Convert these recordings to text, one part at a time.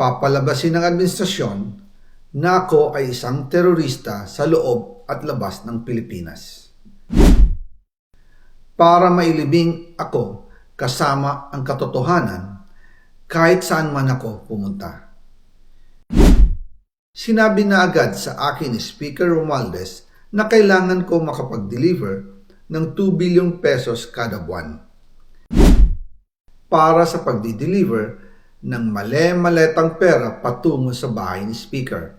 Papalabasin ng administrasyon na ako ay isang terorista sa loob at labas ng Pilipinas. Para mailibing ako kasama ang katotohanan kahit saan man ako pumunta. Sinabi na agad sa akin ni Speaker Romualdez na kailangan ko makapag-deliver ng 2 billion pesos kada buwan para sa pagdi-deliver ng male-maletang pera patungo sa bahay ni Speaker.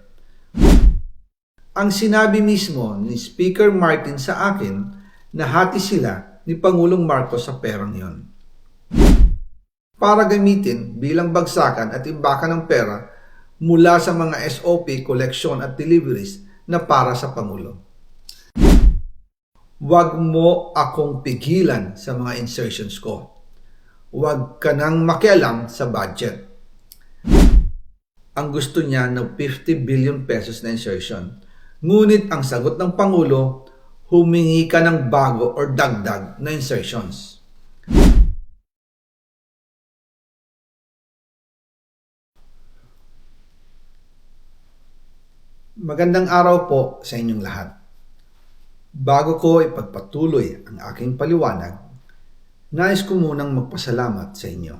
Ang sinabi mismo ni Speaker Martin sa akin na hati sila ni Pangulong Marcos sa perang yon para gamitin bilang bagsakan at imbakan ng pera mula sa mga SOP, collection at deliveries na para sa Pangulo. Huwag mo akong pigilan sa mga insertions ko. Huwag ka nang makialam sa budget. Ang gusto niya ng 50 billion pesos na insertion. Ngunit ang sagot ng Pangulo, humingi ka ng bago or dagdag na insertions. Magandang araw po sa inyong lahat. Bago ko ipagpatuloy ang aking paliwanag, nais ko munang magpasalamat sa inyo.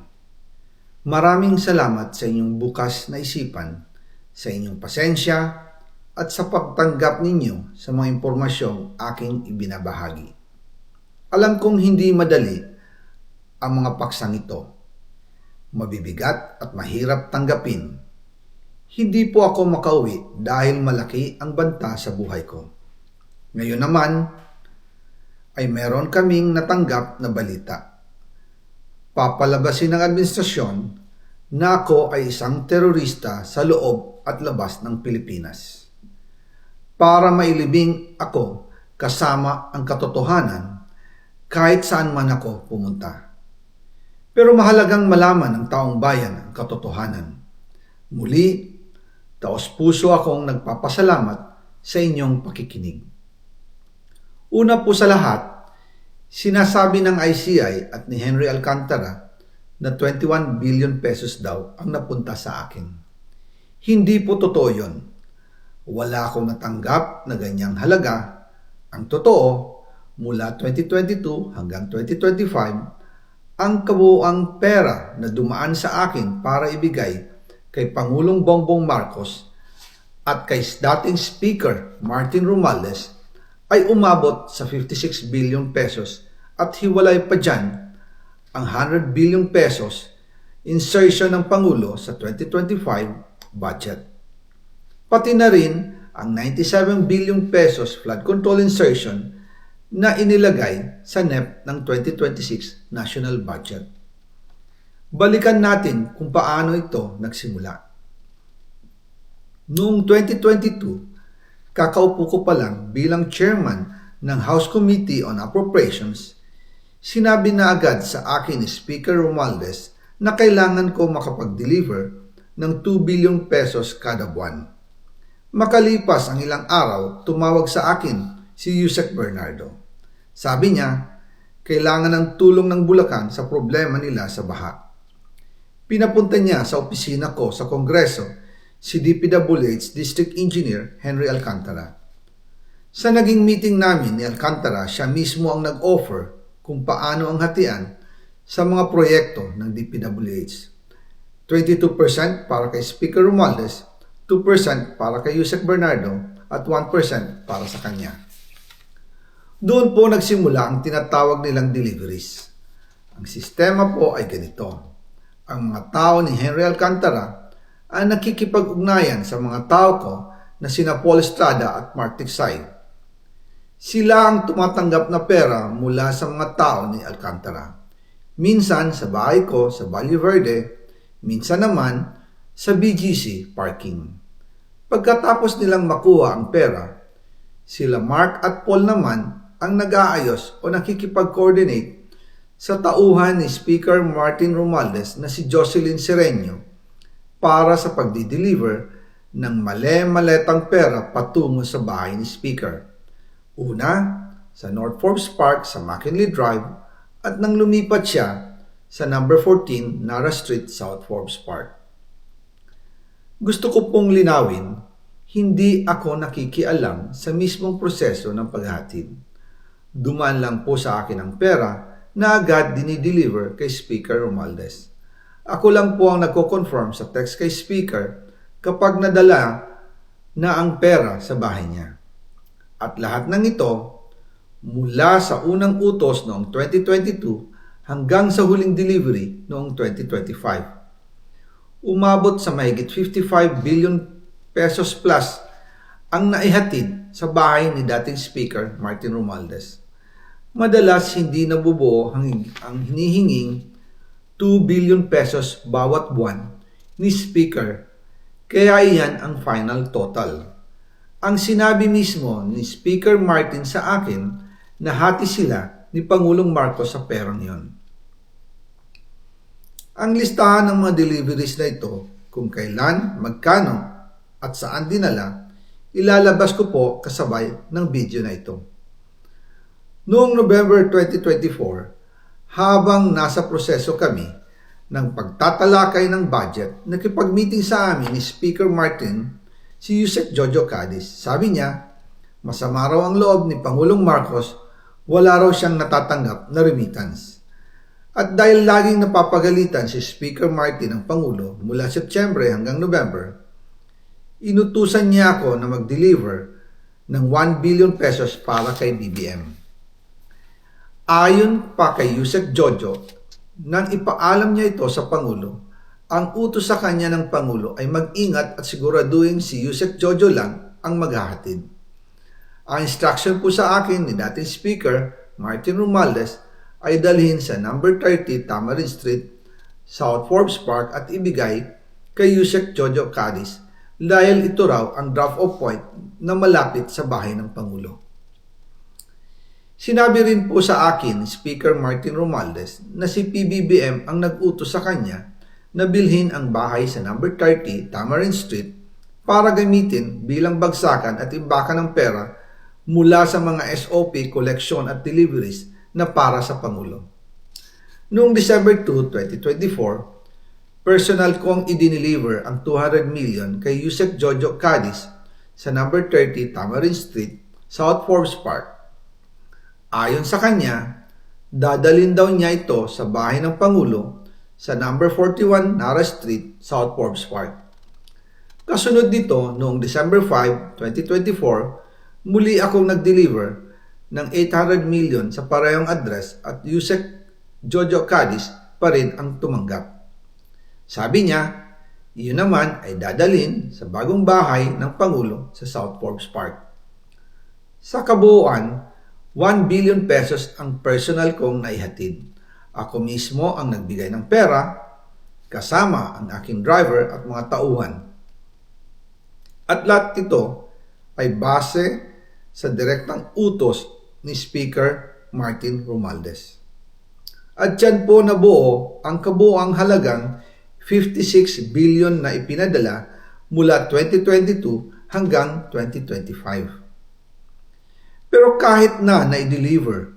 Maraming salamat sa inyong bukas na isipan, sa inyong pasensya, at sa pagtanggap ninyo sa mga impormasyong aking ibinabahagi. Alam kong hindi madali ang mga paksang ito. Mabibigat at mahirap tanggapin. Hindi po ako makauwi dahil malaki ang banta sa buhay ko. Ngayon naman ay meron kaming natanggap na balita. Papalabasin ng administrasyon na ako ay isang terorista sa loob at labas ng Pilipinas. Para mailibing ako kasama ang katotohanan kahit saan man ako pumunta. Pero mahalagang malaman ng taong bayan ang katotohanan. Muli, taos-puso akong nagpapasalamat sa inyong pakikinig. Una po sa lahat, sinasabi ng ICI at ni Henry Alcantara na 21 billion pesos daw ang napunta sa akin. Hindi po totoo yun. Wala akong natanggap na ganyang halaga. Ang totoo, mula 2022 hanggang 2025, ang kabuuang pera na dumaan sa akin para ibigay kay Pangulong Bongbong Marcos at kay dating Speaker Martin Romualdez ay umabot sa 56 billion pesos at hiwalay pa dyan ang 100 billion pesos insertion ng Pangulo sa 2025 budget. Pati na rin ang 97 billion pesos flood control insertion na inilagay sa NEP ng 2026 national budget. Balikan natin kung paano ito nagsimula. Noong 2022, kakaupo ko pa lang bilang chairman ng House Committee on Appropriations, sinabi na agad sa akin ni Speaker Romualdez na kailangan ko makapag-deliver ng 2 billion pesos kada buwan. Makalipas ang ilang araw, tumawag sa akin si Yusek Bernardo. Sabi niya, kailangan ng tulong ng Bulacan sa problema nila sa baha. Pinapunta niya sa opisina ko sa Kongreso si DPWH District Engineer Henry Alcantara. Sa naging meeting namin ni Alcantara, siya mismo ang nag-offer kung paano ang hatian sa mga proyekto ng DPWH. 22% para kay Speaker Romualdez, 2% para kay Yusek Bernardo at 1% para sa kanya. Doon po nagsimula ang tinatawag nilang deliveries. Ang sistema po ay ganito. Ang mga tao ni Henry Alcantara ang nakikipag-ugnayan sa mga tao ko na sina Paul Estrada at Mark Tiksay. Sila ang tumatanggap na pera mula sa mga tao ni Alcantara. Minsan sa bahay ko sa Valle Verde, minsan naman sa BGC parking. Pagkatapos nilang makuha ang pera, sila Mark at Paul naman ang nag-aayos o nakikipag-coordinate sa tauhan ni Speaker Martin Romualdez na si Jocelyn Sereno para sa pagdi-deliver ng male-maletang pera patungo sa bahay ni Speaker. Una, sa North Forbes Park sa McKinley Drive at nang lumipat siya sa number 14 Nara Street, South Forbes Park. Gusto ko pong linawin, hindi ako nakikialam sa mismong proseso ng paghahatid. Dumaan lang po sa akin ang pera na agad dinideliver kay Speaker Romualdez. Ako lang po ang nagko-confirm sa text kay Speaker kapag nadala na ang pera sa bahay niya. At lahat ng ito, mula sa unang utos noong 2022 hanggang sa huling delivery noong 2025. Umabot sa mahigit 55 billion pesos plus ang naihatid sa bahay ni dating Speaker Martin Romualdez. Madalas hindi nabubuo ang hinihinging 2 billion pesos bawat buwan ni Speaker, kaya iyan ang final total. Ang sinabi mismo ni Speaker Martin sa akin na hati sila ni Pangulong Marcos sa perang yon. Ang listahan ng mga deliveries na ito, kung kailan, magkano, at saan dinala, ilalabas ko po kasabay ng video na ito. Noong November 2024, habang nasa proseso kami ng pagtatalakay ng budget, nakipag-meeting sa amin ni Speaker Martin si Yusek Jojo Cadiz. Sabi niya, masama raw ang loob ni Pangulong Marcos, wala raw siyang natatanggap na remittance. At dahil laging napapagalitan si Speaker Martin ng Pangulo mula Setyembre hanggang November, inutusan niya ako na mag-deliver ng 1 billion pesos para kay BBM. Ayon pa kay Yusek Jojo, nang ipaalam niya ito sa Pangulo, ang utos sa kanya ng Pangulo ay mag-ingat at siguraduhin si Yusek Jojo lang ang maghahatid. Ang instruction po sa akin ni dating Speaker Martin Romualdez ay dalhin sa number 30 Tamarin Street, South Forbes Park at ibigay kay Yusek Jojo Cadiz dahil ito raw ang drop-off point na malapit sa bahay ng Pangulo. Sinabi rin po sa akin ni Speaker Martin Romualdez na si PBBM ang nag-utos sa kanya na bilhin ang bahay sa number 30 Tamarin Street para gamitin bilang bagsakan at imbakan ng pera mula sa mga SOP, collection at deliveries na para sa Pangulo. Noong December 2, 2024, personal kong i-deliver ang 200 million kay Yusek Jojo Cadiz sa number 30 Tamarin Street, South Forbes Park. Ayon sa kanya, dadalhin daw niya ito sa bahay ng Pangulo sa number 41 Nara Street, South Forbes Park. Kasunod nito, noong December 5, 2024, muli akong nag-deliver ng 800 million sa parehong address at Yusek Jojo Cadiz pa rin ang tumanggap. Sabi niya, iyon naman ay dadalhin sa bagong bahay ng Pangulo sa South Forbes Park. Sa kabuuan, 1 billion pesos ang personal kong naihatid. Ako mismo ang nagbigay ng pera, kasama ang aking driver at mga tauhan. At lahat ito ay base sa direktang utos ni Speaker Martin Romualdez. At dyan po nabuo ang kabuuang halagang 56 billion na ipinadala mula 2022 hanggang 2025. Pero kahit na i-deliver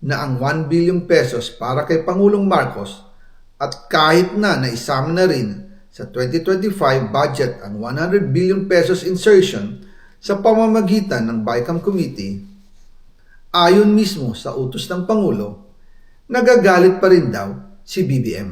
na ang 1 billion pesos para kay Pangulong Marcos at kahit na naisama na rin sa 2025 budget ang 100 billion pesos insertion sa pamamagitan ng BICAM Committee, ayon mismo sa utos ng Pangulo, nagagalit pa rin daw si BBM.